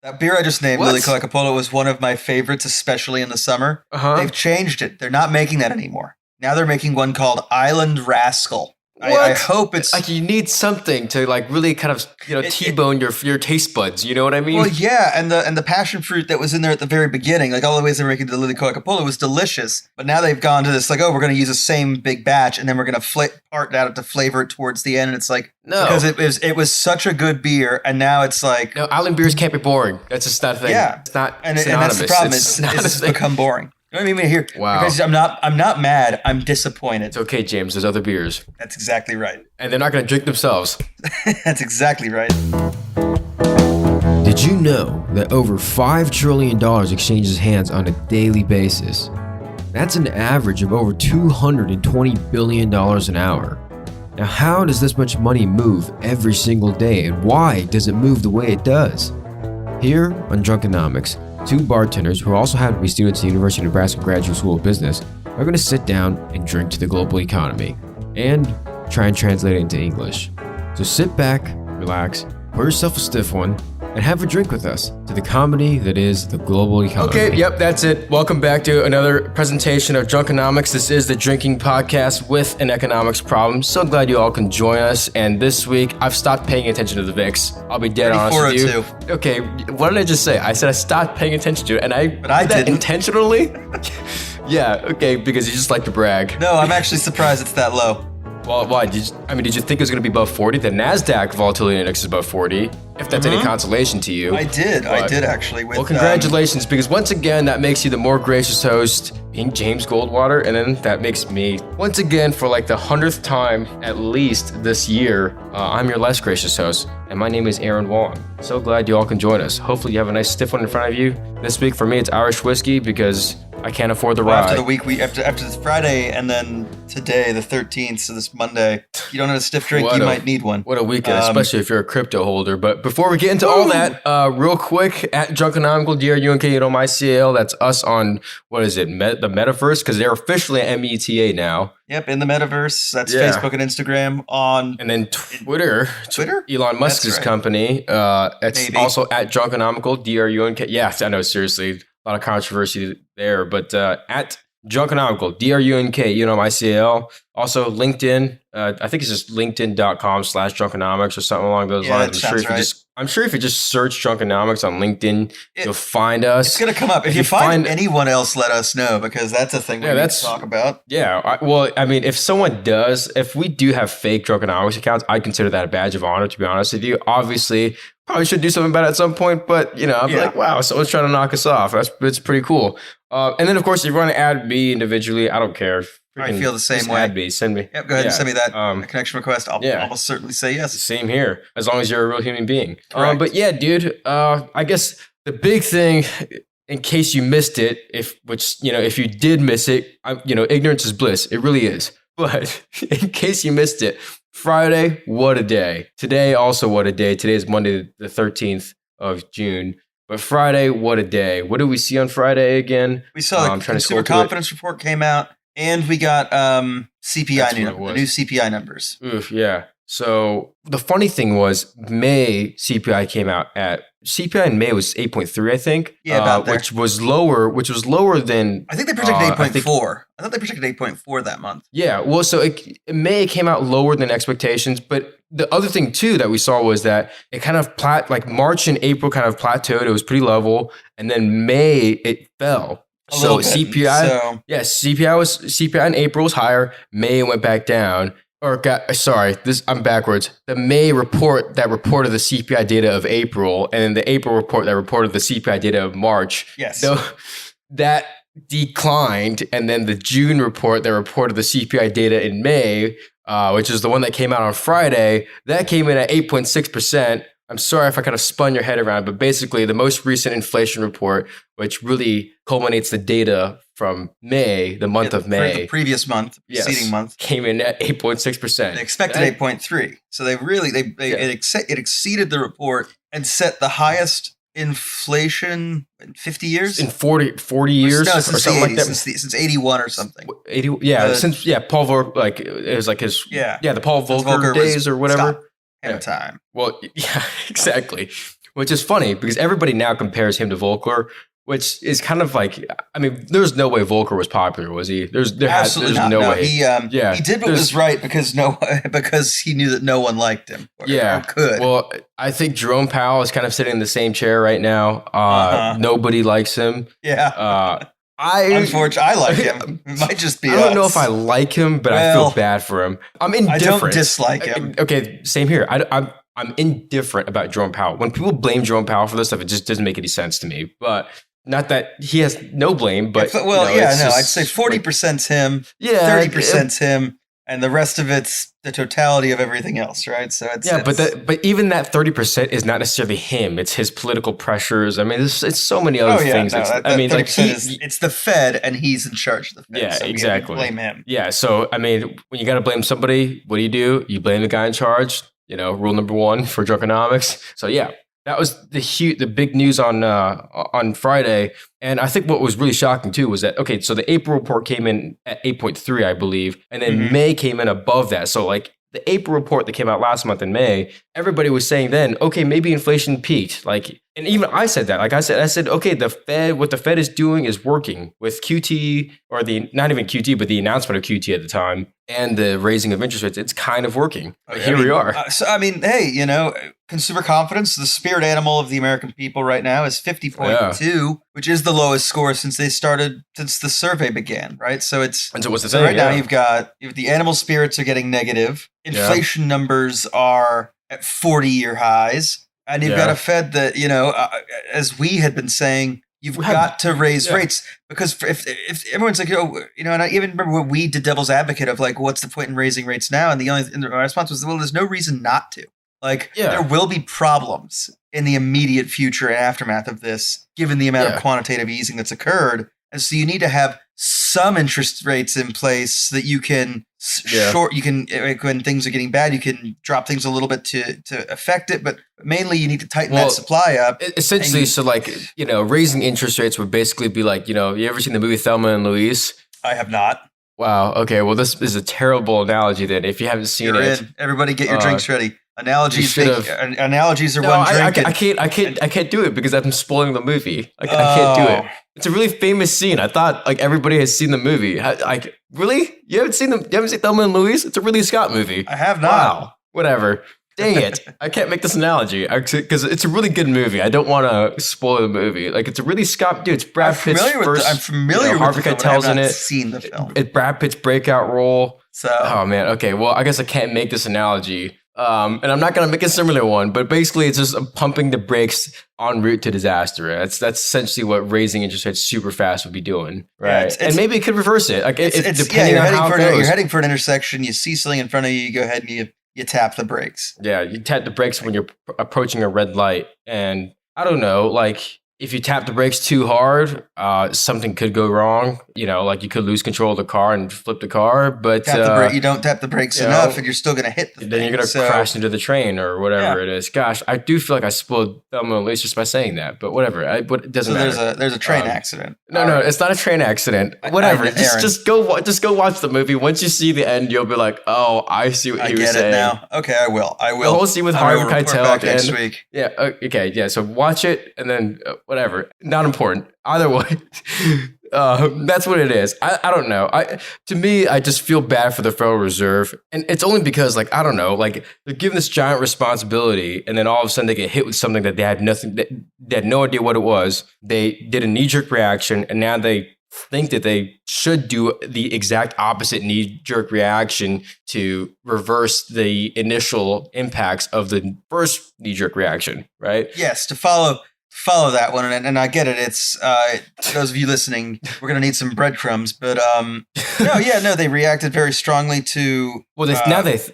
That beer I just named, What? Lily Coca-Cola, was one of my favorites, especially in the summer. They've changed it. They're not making that anymore. Now they're making one called Island Rascal. I hope it's like you need something to like really kind of T-bone your taste buds. You know what I mean? well, yeah, and the passion fruit that was in there at the very beginning, like all the ways they were making the Lily Coca-Cola was delicious. But now they've gone to this like, oh, we're going to use the same big batch, and then we're going to part out to flavor it towards the end. And it's like no, because it was such a good beer, and now it's like no, island beers can't be boring. That's just not a thing. Yeah, it's not. And that's the problem. It's become boring. You know what I mean? Here, wow. Because I'm not mad. I'm disappointed. It's okay, James. There's other beers. That's exactly right. And they're not going to drink themselves. That's exactly right. Did you know that over $5 trillion exchanges hands on a daily basis? That's an average of over $220 billion an hour. Now, how does this much money move every single day, and why does it move the way it does? Here on Drunkenomics, two bartenders who also happen to be students at the University of Nebraska Graduate School of Business are going to sit down and drink to the global economy and try and translate it into English. So sit back, relax, pour yourself a stiff one, and have a drink with us to the comedy that is the global economy. Okay, yep, that's it. Welcome back to another presentation of Drunkenomics. This is the drinking podcast with an economics problem. So glad you all can join us. And this week, I've stopped paying attention to the VIX. I'll be dead honest with you. Okay, what did I just say? I said I stopped paying attention to it, and I did that intentionally? Yeah, okay, because you just like to brag. No, I'm actually surprised it's that low. Well, why? Did you think it was going to be above 40? The NASDAQ volatility index is above 40, if that's any consolation to you. I did actually. Well, congratulations, because once again, that makes you the more gracious host, being James Goldwater, and then that makes me, once again, for like the 100th time at least this year, I'm your less gracious host, and my name is Aaron Wong. So glad you all can join us. Hopefully you have a nice stiff one in front of you. This week for me, it's Irish whiskey, because I can't afford the ride. After the week, after this Friday, and then today, the 13th, so this Monday, you don't have a stiff drink, you might need one. What a weekend, especially if you're a crypto holder. But before we get into all that, real quick, at Drunkenomical, DRUNKENOMICAL, that's us on, what is it, the Metaverse? Because they're officially at META now. Yep, in the Metaverse. That's Facebook and Instagram. And then Twitter? Elon Musk's company. It's also at Drunkenomical, DRUNK. Yeah, I know, seriously. A lot of controversy there, but at Drunkenomical, DRUNKENOMICAL. Also LinkedIn. I think it's just linkedin.com/Drunkenomics or something along those lines. I'm sure if you just search Drunkenomics on LinkedIn, you'll find us. It's going to come up. If you find anyone else, let us know, because that's a thing we need to talk about. Yeah. If we do have fake Drunkenomics accounts, I consider that a badge of honor, to be honest with you. Obviously, probably should do something about it at some point, but I'm like, wow, someone's trying to knock us off. It's pretty cool. And then, of course, if you want to add me individually, I don't care. I feel the same way. Add me, send me. Yep, go ahead and send me that connection request. I'll almost certainly say yes. Same here, as long as you're a real human being. But yeah, dude, I guess the big thing, in case you missed it, if you did miss it, ignorance is bliss. It really is. But in case you missed it, Friday, what a day. Today, also what a day. Today is Monday, the 13th of June. But Friday, what a day. What did we see on Friday again? We saw the consumer confidence report came out, and we got the new CPI numbers. Oof, yeah. So the funny thing was, May CPI came out at CPI in May was 8.3, I think. Yeah, about there. Which was lower than. I think they projected 8.4. I thought they projected 8.4 that month. Yeah, well, so in May it came out lower than expectations, but the other thing too that we saw was that it kind of March and April kind of plateaued. It was pretty level, and then May it fell. So CPI, CPI in April was higher. May it went back down. I'm backwards. The May report that reported the CPI data of April, and then the April report that reported the CPI data of March. Yes. So that declined, and then the June report that reported the CPI data in May, which is the one that came out on Friday, that came in at 8.6%. I'm sorry if I kind of spun your head around, but basically the most recent inflation report, which really culminates the data from May, the month of May. The previous month, preceding month. Came in at 8.6%. They expected 8.3. So it exceeded the report and set the highest inflation in 50 years? In 40 years? No, or something like that. Since 81 or something. 80, Paul Volcker, it was like his, the Paul Volcker days or whatever. Time. Well, yeah, exactly. which is funny because everybody now compares him to Volcker, which is kind of like, I mean, there's no way Volcker was popular, was he? There's no way. He did what was right because he knew that no one liked him. Or could. Well, I think Jerome Powell is kind of sitting in the same chair right now. Nobody likes him. Yeah. Unfortunately, I like him. It might just be. I don't know if I like him, but I feel bad for him. I'm indifferent. I don't dislike him. Okay, same here. I'm indifferent about Jerome Powell. When people blame Jerome Powell for this stuff, it just doesn't make any sense to me. But not that he has no blame, but I'd say 40%'s him, 30%'s him, and the rest of it's the totality of everything else, right? So but even that 30% is not necessarily him. It's his political pressures. I mean, it's so many other things. It's the Fed, and he's in charge of the Fed. Yeah, so exactly. Blame him. Yeah, so I mean, when you got to blame somebody, what do? You blame the guy in charge. Rule number 1 for Drunkenomics. So yeah. That was the big news on Friday. And I think what was really shocking too was that, okay, so the April report came in at 8.3, I believe, and then May came in above that. So like the April report that came out last month in May, everybody was saying then, okay, maybe inflation peaked. Like, and even I said that. Like I said, okay, what the Fed is doing is working with QT, or not even QT, but the announcement of QT at the time and the raising of interest rates. It's kind of working. But here we are. Hey, consumer confidence, the spirit animal of the American people right now is 50.2, which is the lowest score since the survey began, right? So it's what's the thing? Right now you've got the animal spirits are getting negative. Inflation numbers are at 40-year highs. And you've got a Fed that, as we had been saying, you've got to raise rates, because if everyone's like, and I even remember when we did devil's advocate of like, what's the point in raising rates now? And the response was, well, there's no reason not to. Like, there will be problems in the immediate future and aftermath of this, given the amount of quantitative easing that's occurred. And so you need to have some interest rates in place so that you can when things are getting bad, you can drop things a little bit to affect it. But mainly you need to tighten that supply up. Essentially, raising interest rates would basically be like, you ever seen the movie Thelma and Louise? I have not. Wow. Okay. Well, this is a terrible analogy then. If you haven't seen it, everybody get your drinks ready. Analogies are one drink. I can't do it because I'm spoiling the movie. I can't do it. It's a really famous scene. I thought like everybody has seen the movie. Really? You haven't seen Thelma and Louise? It's a Ridley Scott movie. I have not. Wow. Whatever. Dang it. I can't make this analogy because it's a really good movie. I don't want to spoil the movie. Like, it's a Ridley Scott, dude. It's Brad Pitt's first. I'm familiar with Harvey the film, Keitel's I have in not it. seen the film. It's Brad Pitt's breakout role. So, oh man. Okay. Well, I guess I can't make this analogy. And I'm not going to make a similar one, but basically it's just pumping the brakes en route to disaster. That's essentially what raising interest rates super fast would be doing, right? And maybe it could reverse it. Like, depending on how it goes. You're heading for an intersection, you see something in front of you, you go ahead and you tap the brakes. Yeah, you tap the brakes when you're approaching a red light. And I don't know, like, if you tap the brakes too hard, something could go wrong. Like you could lose control of the car and flip the car. But you don't tap the brakes enough, and you're still going to hit the thing. Then you're going to crash into the train or whatever it is. Gosh, I do feel like I spoiled Thelma and Louise just by saying that. But whatever, it doesn't matter. There's a train accident. No, it's not a train accident. Whatever. Just go watch the movie. Once you see the end, you'll be like, oh, I see what he was saying. I get it now. Okay, I will. The whole scene with Harvey Keitel next week. Yeah. Okay. Yeah. So watch it and then whatever. Not important. Either way, that's what it is. I don't know. To me, I just feel bad for the Federal Reserve, and it's only because, like, I don't know, like, they're given this giant responsibility, and then all of a sudden they get hit with something that they had no idea what it was. They did a knee-jerk reaction, and now they think that they should do the exact opposite knee-jerk reaction to reverse the initial impacts of the first knee-jerk reaction, right? Yes, to follow that one, and I get it. It's those of you listening, we're gonna need some breadcrumbs, but they reacted very strongly to. Well, they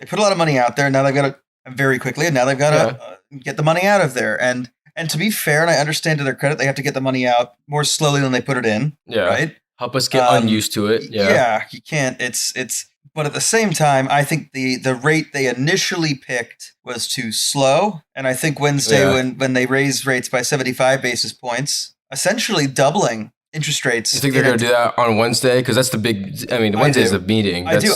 put a lot of money out there. Now they've got to very quickly, and now they've got to get the money out of there. And to be fair, and I understand to their credit, they have to get the money out more slowly than they put it in. Yeah, right. Help us get unused to it. Yeah, you can't. It's. But at the same time, I think the rate they initially picked was too slow. And I think Wednesday, when they raised rates by 75 basis points, essentially doubling interest rates. You think they're going to do that on Wednesday? Because that's the big. I mean, Wednesday's the meeting. I do.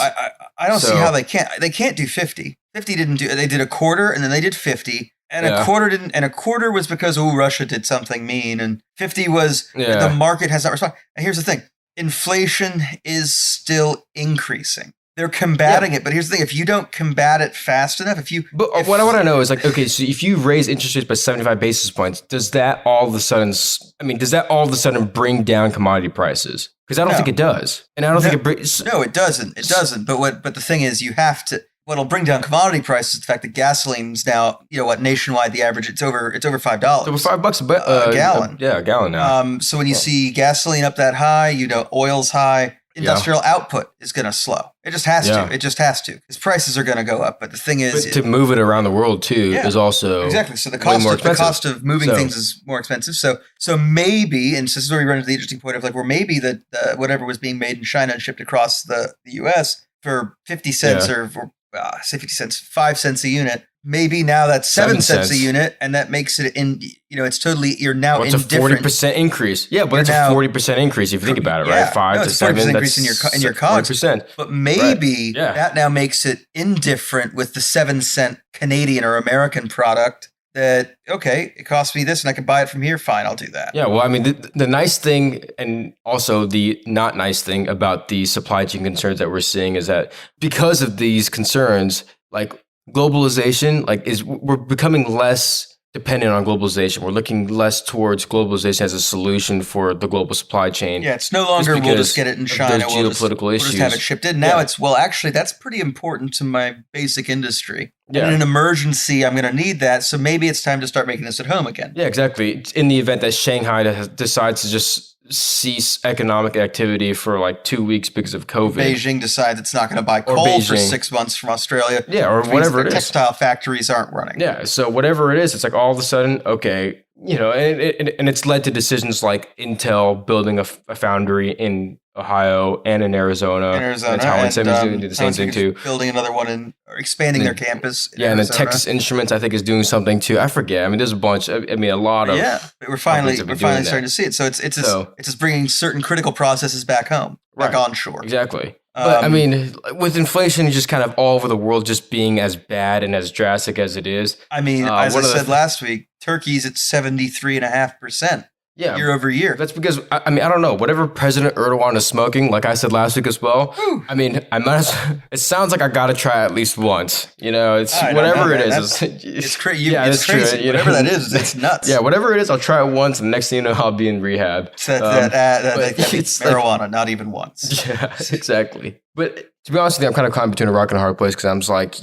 I don't see how they can't. They can't do 50. 50 didn't do. They did a quarter, and then they did 50. And a quarter didn't, and a quarter was because Russia did something mean, and 50 was the market has not responded. And here's the thing: inflation is still increasing. They're combating it, but here's the thing: if you don't combat it fast enough, what I want to know is like, okay, so if you raise interest rates by 75 basis points, does that all of a sudden bring down commodity prices? Because I don't think it does, and I don't think it brings. No, it doesn't. It doesn't. But the thing is, you have to. What'll bring down commodity prices is the fact that gasoline's now, nationwide, the average, it's over $5. It's over $5 a gallon. A gallon now. So when you see gasoline up that high, oil's high, industrial output is going to slow. It just has to. It just has to. Because prices are going to go up. But the thing is, to move it around the world too is also exactly. So the cost of moving things is more expensive. So maybe, and this is where we run into the interesting point of like, where maybe that whatever was being made in China and shipped across the U.S. for 50 cents or say 50 cents, 5 cents a unit. Maybe now that's 7 cents a unit, and that makes it it's totally, you're now indifferent. It's a 40% increase. Yeah, but it's a 40% increase if you think about it, right? 5 to 7, 40% increase in your COGS. 40%. But maybe that now makes it indifferent with the 7-cent Canadian or American product that, okay, it costs me this and I can buy it from here. Fine, I'll do that. Yeah, well, I mean, the nice thing and also the not nice thing about the supply chain concerns that we're seeing is that because of these concerns, like globalization, we're becoming less dependent on globalization. We're looking less towards globalization as a solution for the global supply chain. Yeah, it's no longer we'll just get it in China. We'll just have it shipped in. Now it's, well, actually, that's pretty important to my basic industry. Yeah. In an emergency, I'm going to need that. So maybe it's time to start making this at home again. Yeah, exactly. In the event that Shanghai decides to just cease economic activity for like 2 weeks because of COVID. Beijing decides it's not going to buy coal for 6 months from Australia. Yeah, or whatever it is. Textile factories aren't running. Yeah, so whatever it is, it's like all of a sudden, okay, and it's led to decisions like Intel building a foundry in Ohio and in Arizona. And Taiwan is doing the same thing too. Building another one or expanding their campus. And then Texas Instruments, I think, is doing something too. I forget. I mean, there's a bunch. A lot of. Yeah, we're finally starting to see it. So it's just bringing certain critical processes back home, back onshore. Exactly. But I mean, with inflation just kind of all over the world just being as bad and as drastic as it is. I mean, as I said last week, Turkey's at 73.5%. Yeah, year over year. That's because I don't know. Whatever President Erdogan is smoking, like I said last week as well. Whew. I mean, it sounds like I got to try at least once. It's whatever it is. It's crazy. It's crazy. Whatever that is, it's nuts. Yeah, whatever it is, I'll try it once, and next thing you know, I'll be in rehab. It's marijuana, like, not even once. Yeah, exactly. But to be honest with you, I'm kind of caught between a rock and a hard place because I'm just like,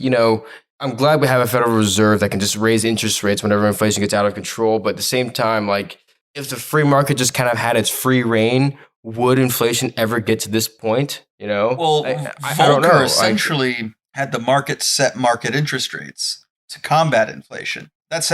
I'm glad we have a Federal Reserve that can just raise interest rates whenever inflation gets out of control. But at the same time, like, if the free market just kind of had its free reign, would inflation ever get to this point? Well, Volcker essentially had the market set market interest rates to combat inflation. That's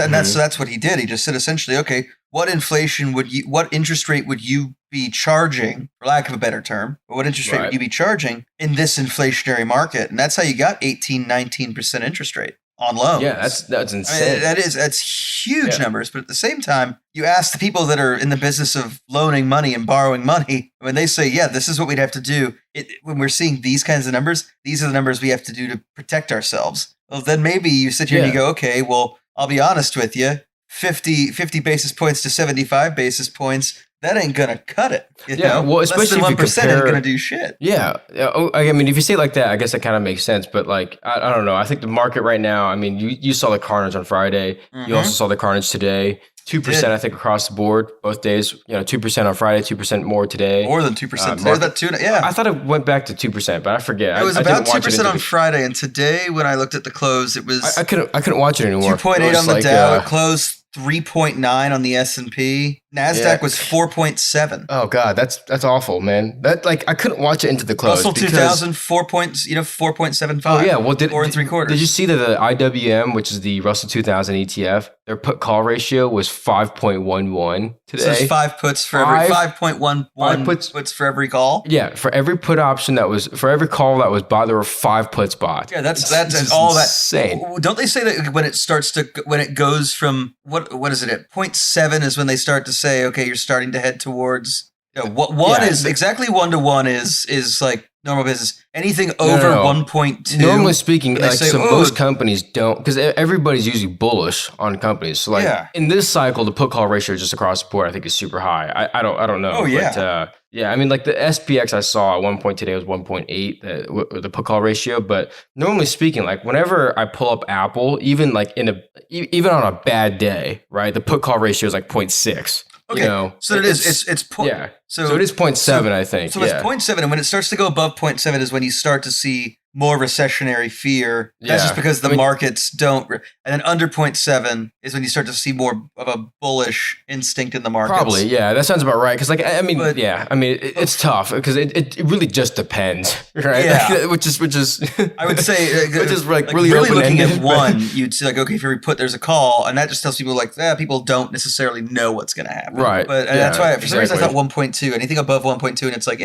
what he did. He just said essentially, okay, what interest rate would you be charging, for lack of a better term, but what interest rate would you be charging in this inflationary market? And that's how you got 18-19% interest rate on loans. Yeah, that's insane. I mean, that's huge numbers. But at the same time, you ask the people that are in the business of loaning money and borrowing money, when they say, yeah, this is what we'd have to do. When we're seeing these kinds of numbers, these are the numbers we have to do to protect ourselves. Well, then maybe you sit here and you go, okay, well, I'll be honest with you, 50 basis points to 75 basis points, that ain't going to cut it. Well, especially less than 1% ain't going to do shit. Yeah. I mean, if you say it like that, I guess that kind of makes sense. But like, I don't know. I think the market right now, I mean, you saw the carnage on Friday. Mm-hmm. You also saw the carnage today. 2%, I think, across the board, both days. 2% on Friday, 2% more today. More than 2%. There's that 2. Yeah. I thought it went back to 2%, but I forget. It was about 2% on Friday, and today, when I looked at the close, it was. I couldn't watch it anymore. 2.8 on the Dow. It closed 3.9 on the S&P. NASDAQ was 4.7. Oh God, that's awful, man. That I couldn't watch it into the close. Russell 2000 4.75. Oh yeah, well 4 3/4. Did you see that the IWM, which is the Russell 2000 ETF, their put call ratio was 5.11 today. So there's 5 puts for every 5.11 puts for every call. Yeah, for every put option for every call that was bought, there were 5 puts bought. Yeah, that's all that insane. Don't they say that when it goes from what is it at 0.7 is when they start to say, okay, you're starting to head towards One is exactly 1-to-1 is like normal business. Anything over 1.2. Normally speaking, like say, most companies don't, because everybody's usually bullish on companies. So like in this cycle, the put call ratio just across the board, I think is super high. I don't know. Oh yeah. But, I mean, like the SPX I saw at one point today was 1.8, the put call ratio. But normally speaking, like whenever I pull up Apple, even like even on a bad day, right, the put call ratio is like 0.6. Okay, so it is. It's So it is 0.7, I think. So it's 0.7, and when it starts to go above 0.7 is when you start to see more recessionary fear. That's just because the markets don't. And then under 0.7 is when you start to see more of a bullish instinct in the markets. Probably, yeah. That sounds about right. Because, like, it's tough because it really just depends, right? Yeah. which is I would say, which is like really looking at one, you'd see like, okay, if you put there's a call, and that just tells people like, people don't necessarily know what's going to happen, right? But that's why for some reason I thought 1.2, anything above 1.2, and it's like,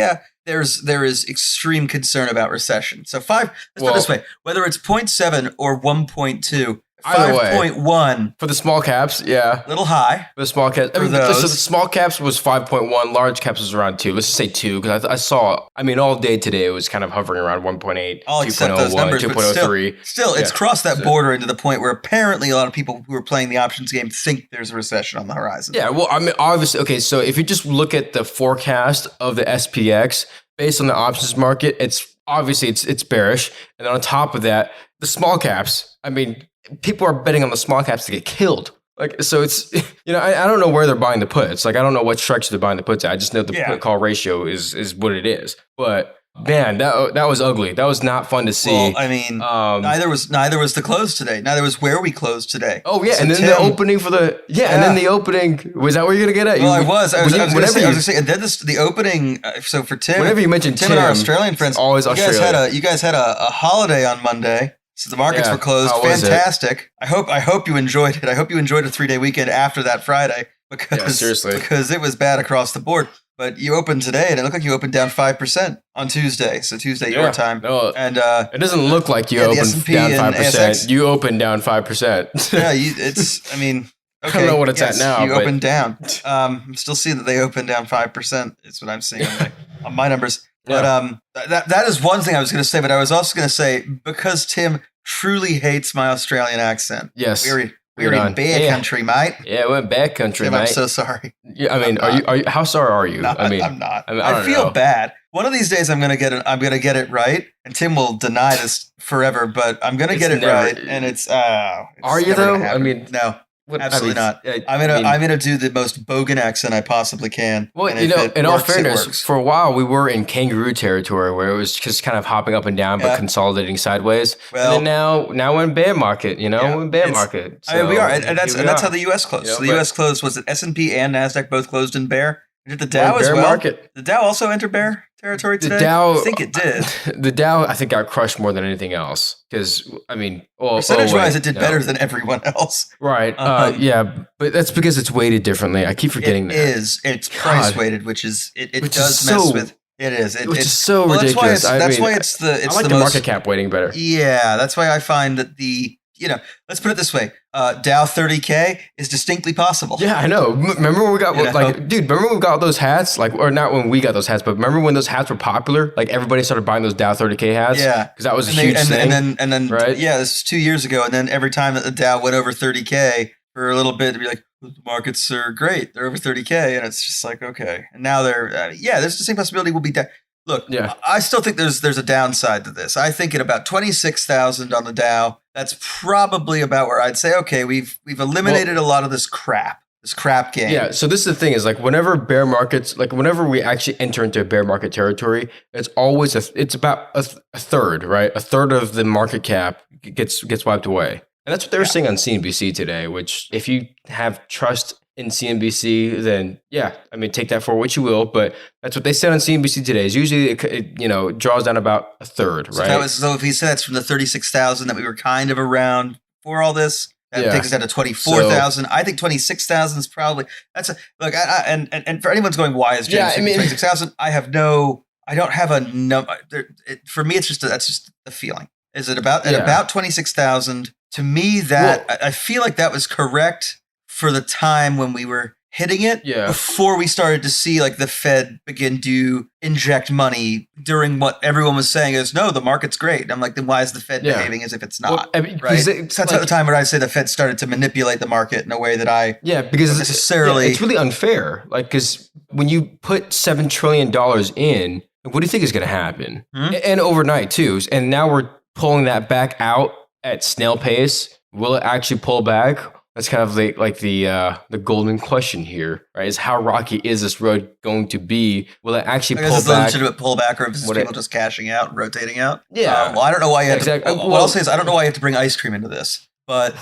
there is extreme concern about recession. So let's put it this way, whether it's 0.7 or 1.2, 5.1 for the small caps, little high. For the small caps, so the small caps was 5.1, large caps was around 2. Let's just say 2 because I saw. I mean, all day today it was kind of hovering around 1.8, I'll accept those numbers, 2.03. Still, it's crossed that border into the point where apparently a lot of people who are playing the options game think there's a recession on the horizon. Yeah, well, I mean, obviously, okay. So if you just look at the forecast of the SPX based on the options market, it's obviously it's bearish, and then on top of that, the small caps. I mean, people are betting on the small caps to get killed. Like, so it's, I don't know where they're buying the puts. Like, I don't know what structure they're buying the puts at. I just know the put call ratio is what it is. But man, that was ugly. That was not fun to see. Well, I mean, neither was the close today. Neither was where we closed today. Oh yeah, so and then the opening for and then the opening, was that where you're gonna get at? Well, I was gonna say, and then the opening. So for Tim, whenever you mentioned Tim and our Australian friends, always Australia. You guys had a holiday on Monday. So the markets were closed. Fantastic. I hope you enjoyed it. I hope you enjoyed a 3-day weekend after that Friday because it was bad across the board. But you opened today, and it looked like you opened down 5% on Tuesday. So Tuesday your time. No, and it doesn't look like you opened down 5%. You opened down 5%. Yeah, I mean, okay, I don't know what it's at now. You opened down. I'm still seeing that they opened down 5%. Is what I'm seeing on my numbers. But that is one thing I was going to say. But I was also going to say, because Tim truly hates my Australian accent. Yes, we're in bear country, mate. Yeah, we're in bear country, Tim, mate. I'm so sorry. Yeah, I mean, are you? How sorry are you? I mean, I'm not. I feel bad. One of these days, I'm gonna get it right, and Tim will deny this forever. But I'm gonna get it right, and it's. Are you though? I mean, no. Absolutely not. I'm gonna do the most bogan accent I possibly can. Well, in all fairness, for a while we were in kangaroo territory where it was just kind of hopping up and down, but consolidating sideways. Well, and then now we're in bear market. We're in bear market. So I mean, we are, and that's how the U.S. closed. So the U.S. closed. Was it S&P and Nasdaq both closed in bear? Did the Dow as well? Market. The Dow also enter bear territory today? I think it did. The Dow, I think, got crushed more than anything else. Because, I mean... percentage-wise, it did better than everyone else. Right. Yeah, but that's because it's weighted differently. I keep forgetting that. It is. It's price-weighted, which is... It does mess with... It is. Which is so ridiculous. That's why it's the... I like the market cap weighting better. Yeah, that's why I find that the... let's put it this way. Dow 30K is distinctly possible. Yeah, I know. Remember when we got, remember when we got those hats? Or not when we got those hats, but remember when those hats were popular? Like, everybody started buying those Dow 30K hats? Yeah. Because that was a huge thing. And then right? Yeah, this was 2 years ago. And then every time that the Dow went over 30K for a little bit, they'd be like, the markets are great. They're over 30K. And it's just like, okay. And now they're, there's the same possibility we'll be down. Look, I still think there's a downside to this. I think at about 26,000 on the Dow, that's probably about where I'd say, okay, we've eliminated a lot of this crap game. Yeah. So this is the thing is like whenever bear markets, like whenever we actually enter into a bear market territory, it's always it's about a third, right? A third of the market cap gets wiped away, and that's what they were saying on CNBC today. Which, if you have trust in CNBC, then I mean, take that for what you will, but that's what they said on CNBC today. Is usually it draws down about a third, right? So if he said that's from the 36,000 that we were kind of around for all this, that takes us down to 24,000. I think 26,000 is probably look. And for anyone's going, why is James 26,000? I don't have a number. For me, that's just the feeling. Is it about at about 26,000? To me, I feel like that was correct for the time when we were hitting it before we started to see like the Fed begin to inject money during what everyone was saying is, no, the market's great. And I'm like, then why is the Fed behaving as if it's not? Well, I mean, right? That's like, at the time when I say the Fed started to manipulate the market in a way that I because necessarily it's really unfair. Like, because when you put $7 trillion in, what do you think is going to happen? And overnight too. And now we're pulling that back out at snail pace. Will it actually pull back? That's kind of like the golden question here, right? Is how rocky is this road going to be? Will it actually pull back? Is it a legitimate pullback, or is this people just cashing out and rotating out? Yeah. Well, I don't know why you have to. What I'll say is I don't know why you have to bring ice cream into this, but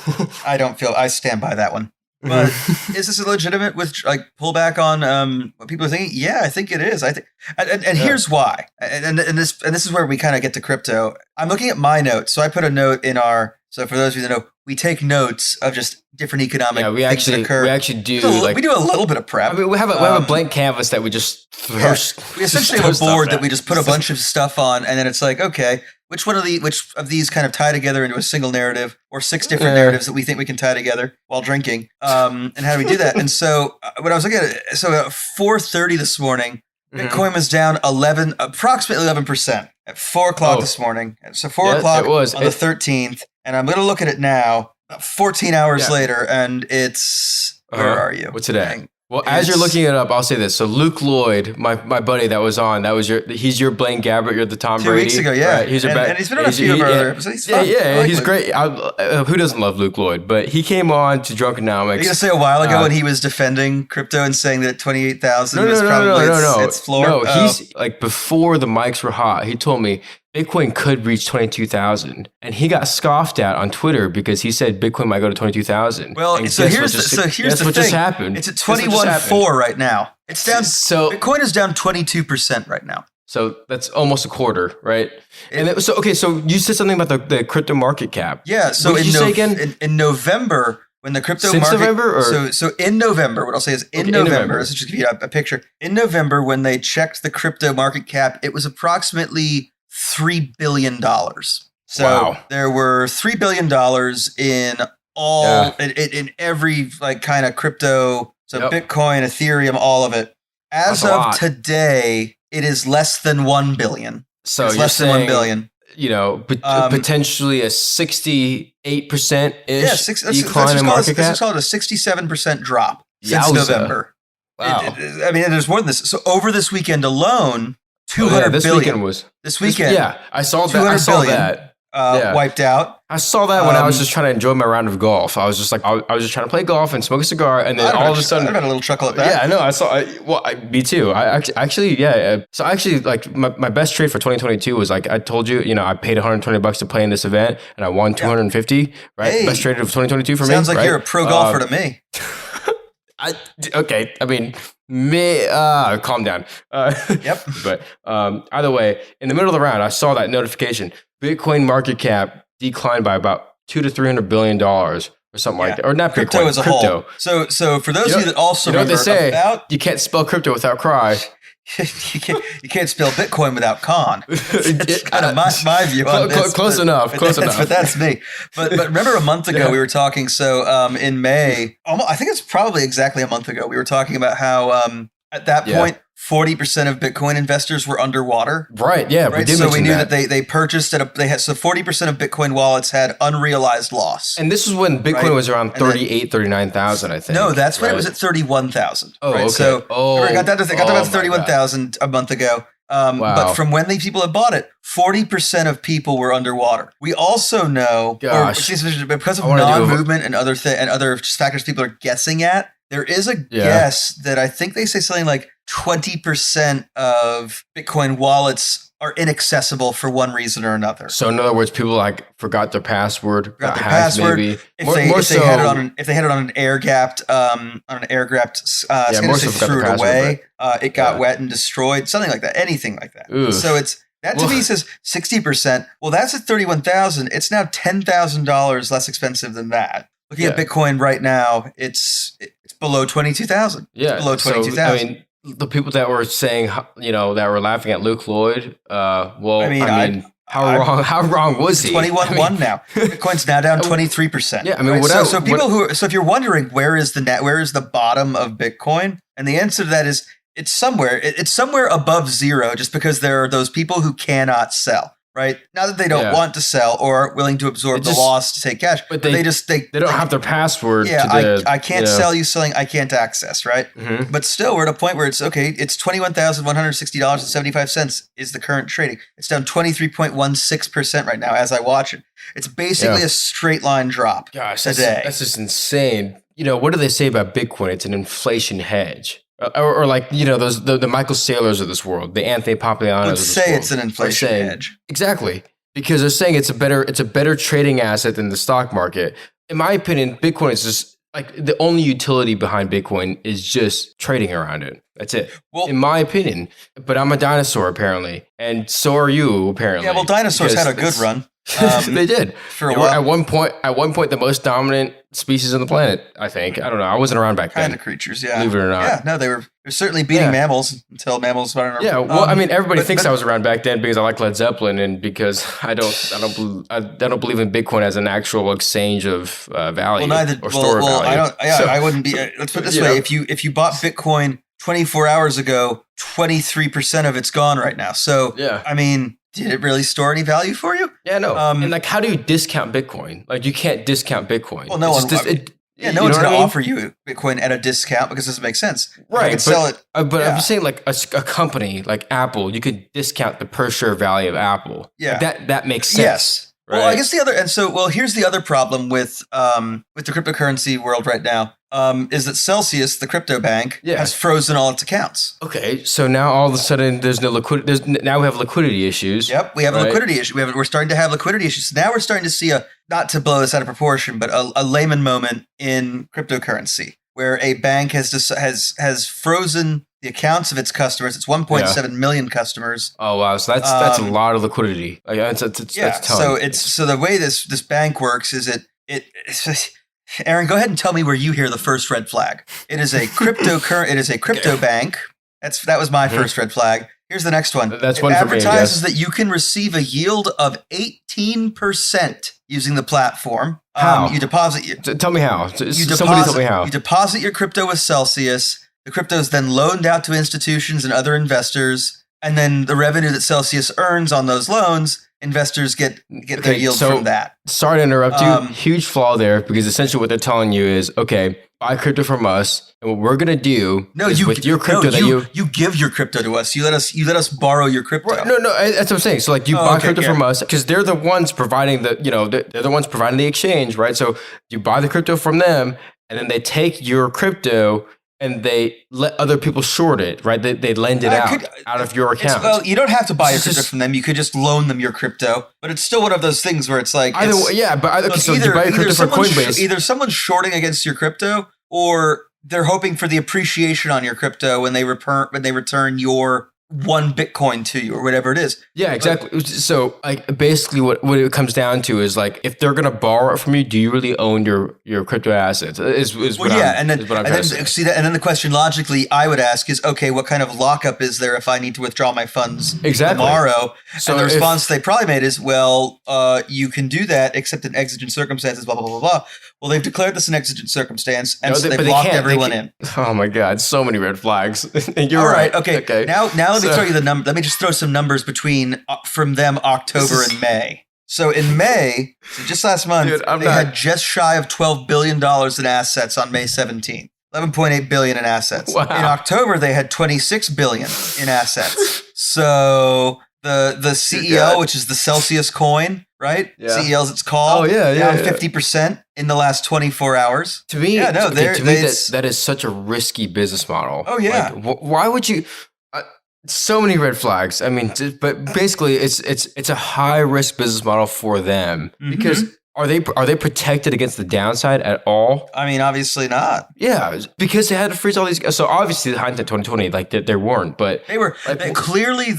I stand by that one. But is this a legitimate pullback on what people are thinking? Yeah, I think it is. I think, and here's why. And this is where we kind of get to crypto. I'm looking at my notes, so I put a note in our. So for those of you that know, we take notes of just different economic things that occur. We actually do. We do a little bit of prep. I mean, we have a blank canvas that we just throw. We essentially have a board that we just put a bunch of stuff on, and then it's like, okay, which of these kind of tie together into a single narrative, or 6 different narratives that we think we can tie together while drinking, and how do we do that? And so when I was looking at it, so at 4:30 this morning, Bitcoin was down approximately 11% at 4 o'clock this morning. So 4 o'clock on the 13th. And I'm going to look at it now, 14 hours later, and it's, where are you? What's it at? Well, as you're looking it up, I'll say this. So Luke Lloyd, my buddy that was on, he's your Blaine Gabbert, you're the Tom Brady. 2 weeks ago, yeah. Right? And he's been on a few of our other episodes. He's fun. He's great. Who doesn't love Luke Lloyd? But he came on to Drunkenomics. Are you going to say a while ago when he was defending crypto and saying that 28,000 was probably its floor? No, he's like, before the mics were hot, he told me Bitcoin could reach 22,000, and he got scoffed at on Twitter because he said Bitcoin might go to 22,000. Well, so here's the thing. Just happened. It's at 21.4 right now. It's down. So Bitcoin is down 22% right now. So that's almost a quarter, right? So you said something about the crypto market cap. Yeah. So what did you say again? In November, when the crypto Since market, November, or? So in November, what I'll say is in November. Let's just give you a picture. In November, when they checked the crypto market cap, it was approximately $3 billion. So there were $3 billion in all in every like kind of crypto. So Bitcoin, Ethereum, all of it. As of today, it is less than 1 billion. So it's you're less saying, than 1 billion. You know, potentially a 68% ish decline in market cap. This is called a 67% drop since November. Wow. I mean, there's more than this. So over this weekend alone, 200 billion. This weekend. I saw that. Wiped out. I saw that when I was just trying to enjoy my round of golf. I was just like, I was just trying to play golf and smoke a cigar, and then all of a sudden, I had a little chuckle at that. Yeah, I know. I saw. Me too. So actually, like my best trade for 2022 was like I told you, I paid $120 to play in this event, and I won 250. Right, hey, best trade of 2022 for me. Sounds like you're a pro golfer to me. Okay. I mean, calm down. Yep. But either way, in the middle of the round, I saw that notification. Bitcoin market cap declined by about $200 to $300 billion or something like that. Or not crypto Bitcoin, as a crypto. whole. So for those of you that also remember what they say, you can't spell crypto without cry. you can't spell Bitcoin without con. That's kind of my view on this. Close enough. But that's me. But remember a month ago we were talking. So in May, I think it's probably exactly a month ago, we were talking about how at that point 40% of Bitcoin investors were underwater. Right. Yeah. Right. So we knew that they purchased so 40% of Bitcoin wallets had unrealized loss. And this is when Bitcoin was around 39,000, I think. No, that's when it was at 31,000. Oh, okay. So I got down to about 31,000 a month ago. But from when these people had bought it, 40% of people were underwater. We also know, because of non-movement and other factors people are guessing at, there is a guess that I think they say something like 20% of Bitcoin wallets are inaccessible for one reason or another. So in other words, people forgot their password. Maybe. If they had it on an air gapped threw it away. It got wet and destroyed. Something like that. Anything like that. Oof. So that to me says 60%. Well, that's at 31,000. It's now $10,000 less expensive than that. Looking at Bitcoin right now, it's below 22,000. Yeah, it's below 22,000. So, I mean, the people that were saying, that were laughing at Luke Lloyd. I How wrong was he? 21.1 now. Bitcoin's now down 23%. Yeah, I mean, right? So if you're wondering where is the bottom of Bitcoin, and the answer to that is it's somewhere above zero, just because there are those people who cannot sell. Right? Not that they don't want to sell or aren't willing to absorb the loss to take cash, but they don't have their password. Yeah, I can't sell you something I can't access, right? Mm-hmm. But still, we're at a point where it's okay. It's $21,160.75 is the current trading. It's down 23.16% right now as I watch it. It's basically a straight line drop today. That's just insane. What do they say about Bitcoin? It's an inflation hedge. Or like, those the Michael Saylors of this world, the Anthony Pomplianos would say it's an inflation hedge. Exactly. Because they're saying it's a better trading asset than the stock market. In my opinion, Bitcoin is just like the only utility behind Bitcoin is just trading around it. That's it. Well, in my opinion. But I'm a dinosaur apparently. And so are you apparently. Yeah, well, dinosaurs had a good run. They did for a while. At one point, the most dominant species on the planet. I think. I don't know. I wasn't around back then. Kind of creatures, yeah. Believe it or not. Yeah, no, they were certainly beating mammals until mammals went. Yeah, well, I mean, everybody thinks I was around back then because I like Led Zeppelin and because I don't believe in Bitcoin as an actual exchange of value or store of value. I wouldn't be. Let's put it this way: if you bought Bitcoin 24 hours ago, 23% of it's gone right now. So I mean. Did it really store any value for you? Yeah, no. And like, how do you discount Bitcoin? Like, you can't discount Bitcoin. Well, no one's going to offer you Bitcoin at a discount because it doesn't make sense. Right. You can sell it. But I'm just saying, like, a company like Apple, you could discount the per share value of Apple. Yeah. Like that makes sense. Yes. Right? Well, I guess here's the other problem with the cryptocurrency world right now. Is that Celsius, the crypto bank, has frozen all its accounts. Okay, so now all of a sudden there's no liquidity. Now we have liquidity issues. Yep, we have a liquidity issue. We're starting to have liquidity issues. Now we're starting to see not to blow this out of proportion, but a layman moment in cryptocurrency where a bank has frozen the accounts of its customers. It's 1.7 million customers. Oh wow, so that's a lot of liquidity. That's so the way this bank works is it's Aaron, go ahead and tell me where you hear the first red flag. It is a crypto bank. That was my first red flag. Here's the next one. That's one for me. It advertises that you can receive a yield of 18% using the platform. How? You deposit. Tell me how. Somebody tell me how. You deposit your crypto with Celsius. The crypto is then loaned out to institutions and other investors, and then the revenue that Celsius earns on those loans. Investors get their yield from that. Sorry to interrupt you. Huge flaw there because essentially what they're telling you is, okay, buy crypto from us, and what we're gonna do with your crypto you give your crypto to us. You let us borrow your crypto. Right, no, that's what I'm saying. So like you buy crypto from us because they're the ones providing they're the ones providing the exchange, right? So you buy the crypto from them, and then they take your crypto. And they let other people short it, right? They lend it out of your account. Well, you don't have to buy your crypto from them. You could just loan them your crypto. But it's still one of those things where it's like... so you buy your crypto from Coinbase. Either someone's shorting against your crypto or they're hoping for the appreciation on your crypto when they return your 1 Bitcoin to you or whatever it is. Yeah, exactly. So like basically what it comes down to is like if they're going to borrow it from you, do you really own your crypto assets? And then the question logically I would ask is, okay, what kind of lockup is there if I need to withdraw my funds tomorrow? So and the response they probably made is, well, you can do that except in exigent circumstances, blah, blah, blah, blah. Well, they've declared this an exigent circumstance, and so they've locked everyone in. Oh my God, so many red flags. You're all right. Okay. Now let me throw you the number. Let me just throw some numbers from them October and May. So in May, just last month, they had just shy of $12 billion in assets on May 17th. 11.8 billion in assets. Wow. In October, they had 26 billion in assets. So the CEO, which is the Celsius coin, right? Yeah. CEOs, it's called. Down 50% in the last 24 hours. To me, that is such a risky business model. Oh yeah. Like, why would you? So many red flags. I mean, but basically, it's a high risk business model for them because Are they protected against the downside at all? I mean, obviously not. Yeah, because they had to freeze all these. So obviously, the hindsight 2020, like they weren't, but They were clearly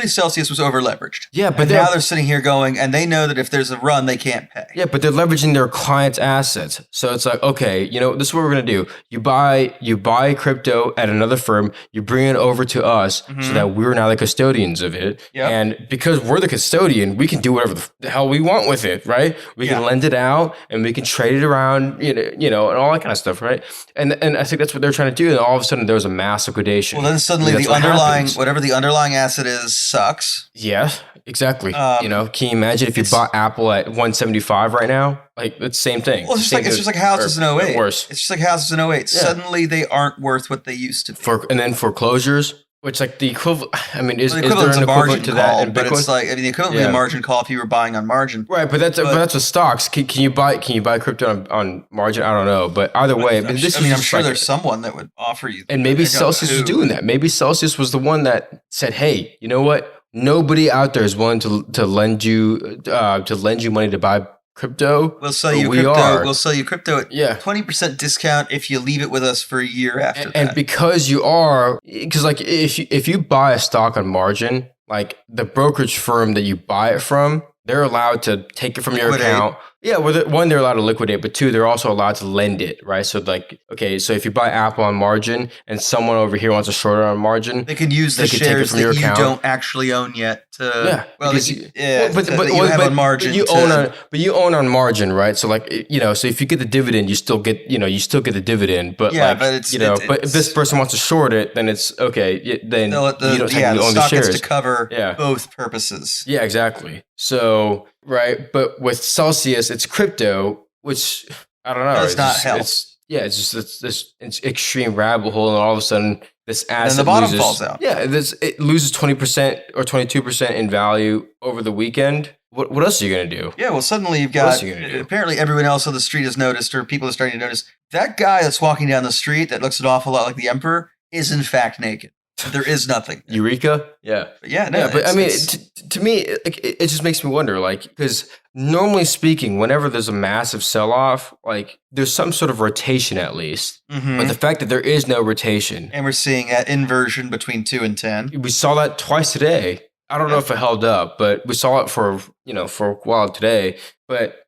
Celsius was over leveraged. Yeah, but now they're sitting here going, and they know that if there's a run, they can't pay. Yeah, but they're leveraging their clients' assets. So it's like, okay, this is what we're gonna do. You buy crypto at another firm, you bring it over to us, so that we're now the custodians of it. Yep. And because we're the custodian, we can do whatever the hell we want with it, right? We can lend it out and we can trade it around, and all that kind of stuff, right? And I think that's what they're trying to do. And all of a sudden, there was a mass liquidation. Well, then suddenly whatever the underlying asset is sucks. Yeah, exactly. Can you imagine if you bought Apple at 175 right now? Like, it's the same thing. Well, it's just like houses in 08. Worse. It's just like houses in 08. Yeah. Suddenly, they aren't worth what they used to be. And then foreclosures, which like the equivalent. I mean, is there an equivalent to that in Bitcoin? But it's like the equivalent would be a margin call if you were buying on margin. Right, but that's with stocks. Can you buy crypto on margin? I don't know, but either way, I'm sure there's someone that would offer you. And maybe Celsius was doing that. Maybe Celsius was the one that said, "Hey, you know what? Nobody out there is willing to lend you money to buy crypto. We'll sell you crypto. We'll sell you crypto at 20% discount if you leave it with us for a year after that." And because like if you buy a stock on margin, like the brokerage firm that you buy it from, they're allowed to take it from your account. Yeah, well, one, they're allowed to liquidate, but two, they're also allowed to lend it, right? So like, okay, so if you buy Apple on margin and someone over here wants a short on margin, they can use the shares that you don't actually own yet to. Yeah, but you have on margin. But you own on margin, right? So like, so if you get the dividend, you still get the dividend. But but if this person wants to short it, then it's okay. Then you don't technically own the shares. Gets to cover both purposes. Yeah, exactly. So. Right, but with Celsius, it's crypto, which I don't know. It's not help. It's this extreme rabbit hole, and all of a sudden, this asset and the bottom falls out. Yeah, it loses 20% or 22% in value over the weekend. What else are you going to do? Yeah, well, suddenly you've got apparently everyone else on the street has noticed, or people are starting to notice that guy that's walking down the street that looks an awful lot like the Emperor is in fact naked. There is nothing. Eureka? Yeah. But I mean, to me, it just makes me wonder, like, because normally speaking, whenever there's a massive sell-off, like, there's some sort of rotation at least. Mm-hmm. But the fact that there is no rotation. And we're seeing that inversion between 2 and 10. We saw that twice today. I don't know if it held up, but we saw it for a while today. But,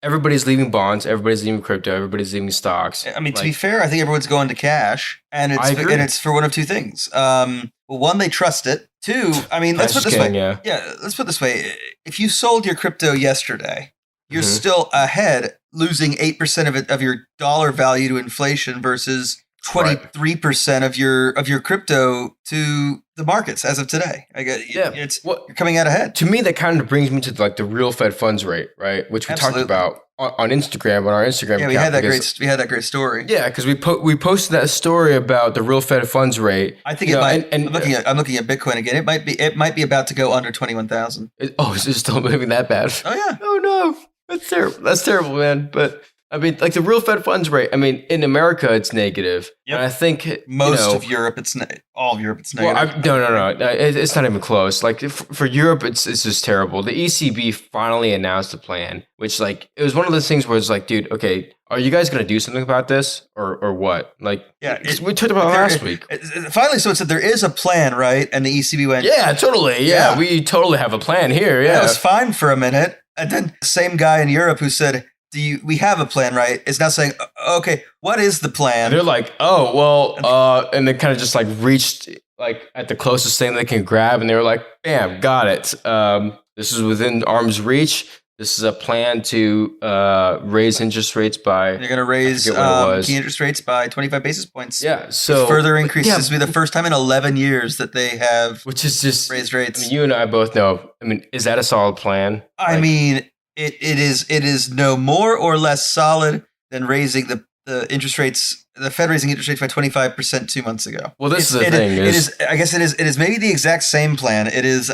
everybody's leaving bonds, everybody's leaving crypto, everybody's leaving stocks. I mean, to be fair, I think everyone's going to cash, and it's for one of two things. One, they trust it. Two, I mean, let's put it this way. Let's put it this way. If you sold your crypto yesterday, you're still ahead, losing 8% of your dollar value to inflation versus 23% of your crypto to the markets as of today. You're coming out ahead. To me, that kind of brings me to like the real Fed funds rate, right? Which we talked about on Instagram, on our Instagram. Yeah, we had that great story. Yeah, because we posted that story about the real Fed funds rate. I think it might. And I'm looking at Bitcoin again. It might be about to go under 21,000. Is it still moving that bad? Oh yeah. Oh no, that's terrible. That's terrible, man. But. I mean, like the real Fed funds rate. I mean, in America, it's negative. Yep. And I think most of Europe, all of Europe, it's negative. Well, no. It's not even close. Like for Europe, it's just terrible. The ECB finally announced a plan, which like it was one of those things where it's like, dude, okay, are you guys going to do something about this or what? Like, we talked about it last week. Finally, so it said there is a plan, right? And the ECB went, yeah, totally, yeah, we totally have a plan here. Yeah, that was fine for a minute, and then the same guy in Europe who said, we have a plan, right? Is now saying, okay, what is the plan? And they're like, oh, well, and they kind of just like reached like at the closest thing they can grab. And they were like, bam, got it. This is within arm's reach. This is a plan to raise interest rates by... They're going to raise key interest rates by 25 basis points. Yeah, so... Further increases. This will be the first time in 11 years that they have which is just raised rates. I mean, you and I both know. I mean, is that a solid plan? I mean... It is no more or less solid than raising the interest rates, the Fed raising interest rates by 25% 2 months ago. Well, this is the thing. It is maybe the exact same plan. It is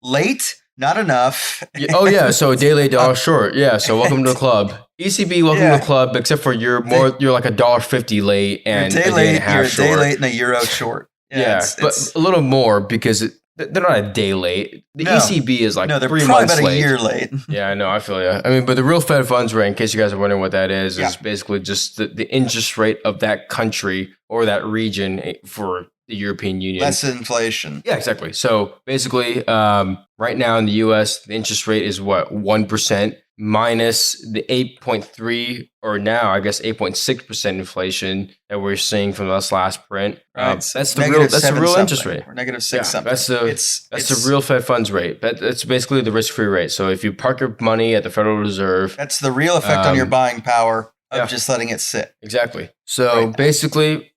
late, not enough. Oh yeah, so a day late, dollar short. Yeah, so welcome to the club. ECB, welcome to the club. Except for you're like $1.50 late and you're a day late and a euro short. Yeah, but a little more because they're not a day late. The No. ECB is like No, they're 3 probably months about late. a year late. Yeah, I know. I feel you. I mean, but the real Fed funds rate, in case you guys are wondering what that is Yeah. basically just the interest rate of that country or that region for the European Union. Less inflation. Yeah, exactly. So basically, right now in the U.S., the interest rate is what, 1% minus the 8.3 or now I guess 8.6% inflation that we're seeing from this last print. Right. That's the real interest rate. Or negative 6 something. That's the real Fed funds rate. That's basically the risk-free rate. So if you park your money at the Federal Reserve, that's the real effect on your buying power of just letting it sit. Exactly. So basically,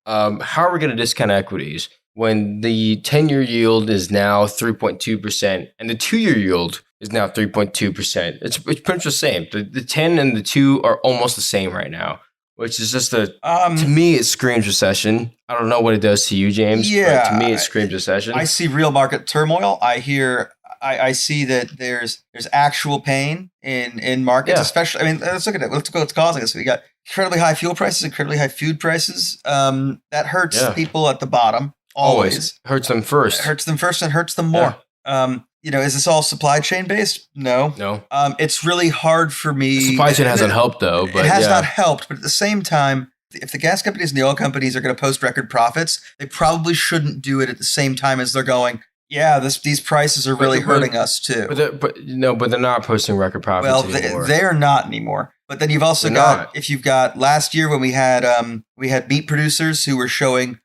how are we going to discount equities when the 10-year yield is now 3.2% and the 2-year yield is now 3.2%? It's pretty much the same. The 10 and the 2 are almost the same right now, which is just to me, it screams recession. I don't know what it does to you, James. Yeah. But to me, it screams recession. I see real market turmoil. I see that there's actual pain in markets, especially. I mean, let's look at it. Let's go. What's causing this? We got incredibly high fuel prices, incredibly high food prices. That hurts people at the bottom. Always hurts them first. It hurts them first and hurts them more. Is this all supply chain based? No. It's really hard for me. The supply chain hasn't helped though. But it has not helped. But at the same time, if the gas companies and the oil companies are going to post record profits, they probably shouldn't do it at the same time as they're going, yeah, these prices are really hurting us too. But they're not posting record profits anymore. They're not anymore. But then you've also if you've got last year when we had meat producers who were showing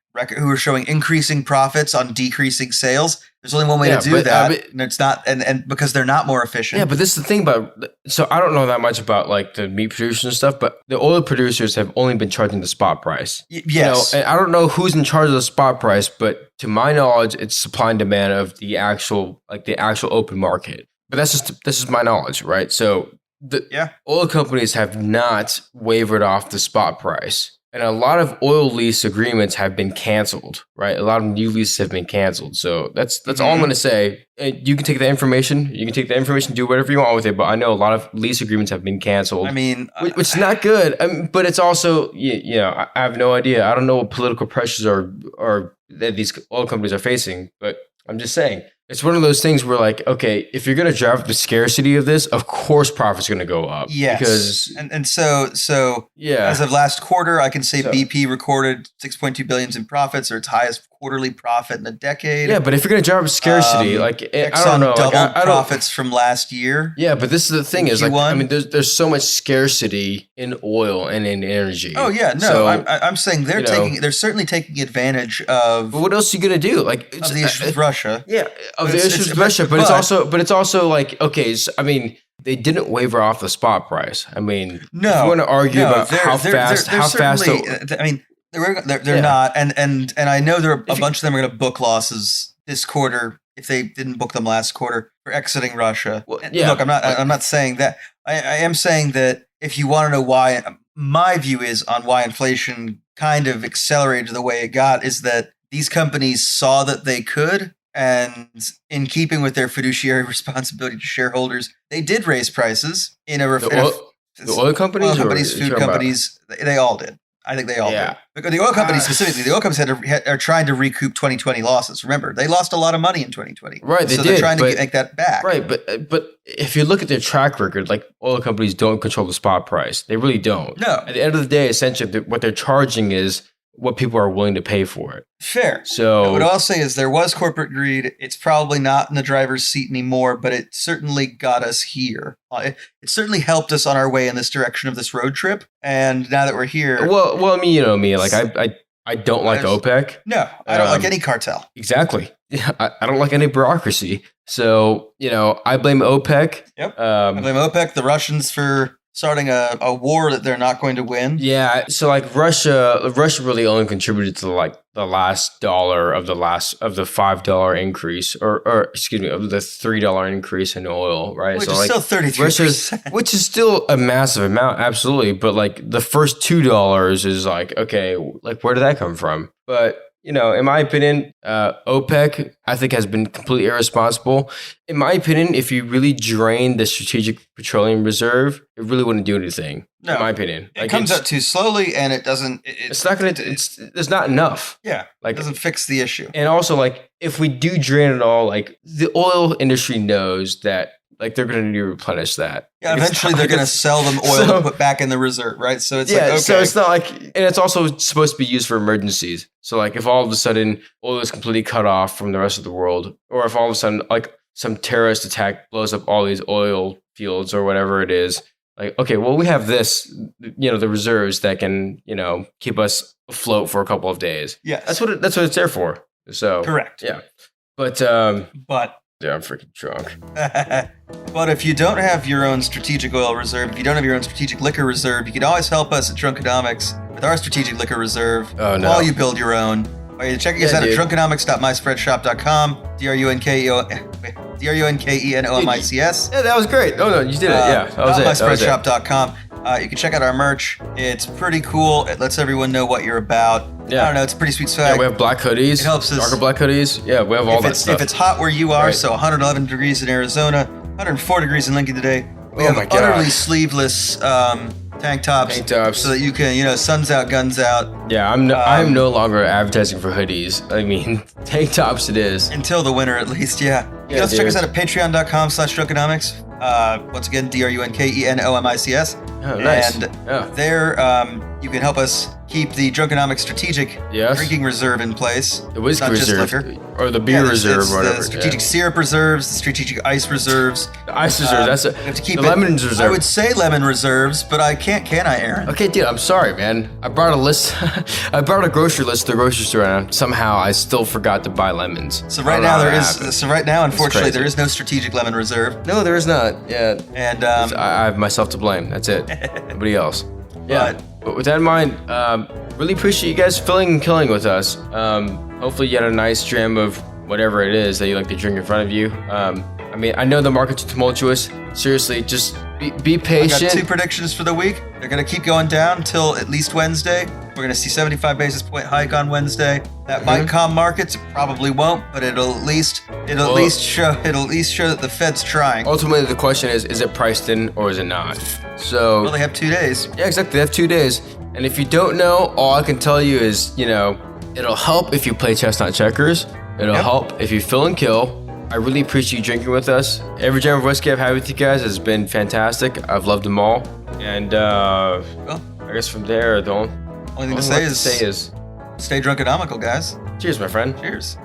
increasing profits on decreasing sales. There's only one way to do that, and it's not, and because they're not more efficient. Yeah, but this is the thing about. So I don't know that much about like the meat producers and stuff, but the oil producers have only been charging the spot price. Yes, and I don't know who's in charge of the spot price, but to my knowledge, it's supply and demand of the actual open market. But this is my knowledge, right? So the oil companies have not wavered off the spot price. And a lot of oil lease agreements have been canceled, right? A lot of new leases have been canceled. So that's all I'm going to say. You can take that information. You can take that information, do whatever you want with it. But I know a lot of lease agreements have been canceled. I mean, which is not good. But it's also, I have no idea. I don't know what political pressures are that these oil companies are facing. But I'm just saying. It's one of those things where, like, okay, if you're going to drive up the scarcity of this, of course profit's going to go up. Yes. Because so as of last quarter, I can say BP recorded $6.2 billion in profits, or its highest quarterly profit in a decade. Yeah, but if you're going to drive up scarcity, Exxon I don't know, doubled profits from last year. Yeah, but this is the thing is, Q1. like, I mean, there's so much scarcity in oil and in energy. Oh yeah, no, so, I'm saying they're certainly taking advantage of. But what else are you going to do? Like, of the issue with Russia. Yeah. Of the issues with Russia, but it's also like, okay, so, I mean, they didn't waver off the spot price. I mean, if you want to argue about how fast. I mean, they're not, and I know a bunch of them are going to book losses this quarter if they didn't book them last quarter for exiting Russia. Well, look, I'm not saying that. I am saying that if you want to know why, my view is on why inflation kind of accelerated the way it got is that these companies saw that they could. And in keeping with their fiduciary responsibility to shareholders, they did raise prices the oil companies, food companies. They all did. I think they all did. Because the oil companies specifically, the oil companies are trying to recoup 2020 losses. Remember, they lost a lot of money in 2020. Right, they're trying to make that back. Right, but if you look at their track record, like, oil companies don't control the spot price. They really don't. No. At the end of the day, essentially, what they're charging is what people are willing to pay for it. Fair. So what I'll say is there was corporate greed. It's probably not in the driver's seat anymore, but it certainly got us here. It certainly helped us on our way in this direction of this road trip. And now that we're here, well, I mean, you know me, like I don't like OPEC. No, I don't like any cartel. Exactly. I don't like any bureaucracy. So, I blame OPEC. Yep. I blame OPEC, the Russians for starting a war that they're not going to win. Yeah, so like Russia really only contributed to the last dollar of the $5 increase, or excuse me, of the $3 increase in oil, right? Which is still 33%. Which is still a massive amount, absolutely. But like the first $2 is like, okay, like where did that come from? But in my opinion, OPEC, I think, has been completely irresponsible. In my opinion, if you really drain the strategic petroleum reserve, it really wouldn't do anything. No. In my opinion, It comes out too slowly, and it doesn't. It's not going to. There's not enough. Yeah, like it doesn't fix the issue. And also, like, if we do drain it all, like, the oil industry knows that, like, they're going to need to replenish that. Yeah, Like, eventually they're going to sell them oil to put back in the reserve, right? So it's like, okay. So it's not like, and it's also supposed to be used for emergencies. So, like, if all of a sudden oil is completely cut off from the rest of the world, or if all of a sudden, like, some terrorist attack blows up all these oil fields or whatever it is, like, okay, well, we have this, the reserves that can, keep us afloat for a couple of days. Yeah, that's what it's there for. So correct. Yeah, but yeah, I'm freaking drunk. But if you don't have your own strategic oil reserve, if you don't have your own strategic liquor reserve, you can always help us at Drunkenomics with our strategic liquor reserve while you build your own. Check us out at drunkenomics.myspreadshop.com. DRUNKENOMICS. Yeah, that was great. Oh, no, you did it. Yeah, that was it. myspreadshop.com. You can check out our merch. It's pretty cool. It lets everyone know what you're about. Yeah. I don't know. It's pretty sweet swag. Yeah, we have black hoodies. It helps us. Darker black hoodies. Yeah, we have all that stuff. If it's hot where you are, right. So 111 degrees in Arizona, 104 degrees in Lincoln today. We have utterly sleeveless tank tops so that you can, sun's out, guns out. Yeah, I'm no longer advertising for hoodies. I mean, tank tops it is. Until the winter, at least, yeah. You can also check us out at patreon.com/Drunkenomics. Once again, DRUNKENOMICS. Oh, nice. And there you can help us keep the Drunkenomics strategic drinking reserve in place. The whiskey reserve. Or the beer reserve, or whatever. The strategic syrup reserves, the strategic ice reserves. The ice reserves, we have to keep the lemon reserve. I would say lemon reserves, but I can't, Aaron? Okay, dude, I'm sorry, man. I brought a list. I brought a grocery list to the grocery store, and somehow I still forgot to buy lemons. So right now unfortunately, there is no strategic lemon reserve. No, there is not. Yeah. And I have myself to blame. That's it. Nobody else. Yeah. But with that in mind, really appreciate you guys filling and killing with us. Hopefully you had a nice dram of whatever it is that you like to drink in front of you. I mean, I know the market's tumultuous. Seriously, just be patient. I got 2 predictions for the week. They're going to keep going down until at least Wednesday. We're going to see 75 basis point hike on Wednesday. That might calm markets. It probably won't, but it'll at least show that the Fed's trying. Ultimately, the question is it priced in or is it not? So they have 2 days. Yeah, exactly. They have 2 days. And if you don't know, all I can tell you is, it'll help if you play chestnut checkers. It'll help if you fill and kill. I really appreciate you drinking with us. Every jam of whiskey I've had with you guys has been fantastic. I've loved them all. And I guess from there, the only thing to say is stay drunkenomical, guys. Cheers, my friend. Cheers.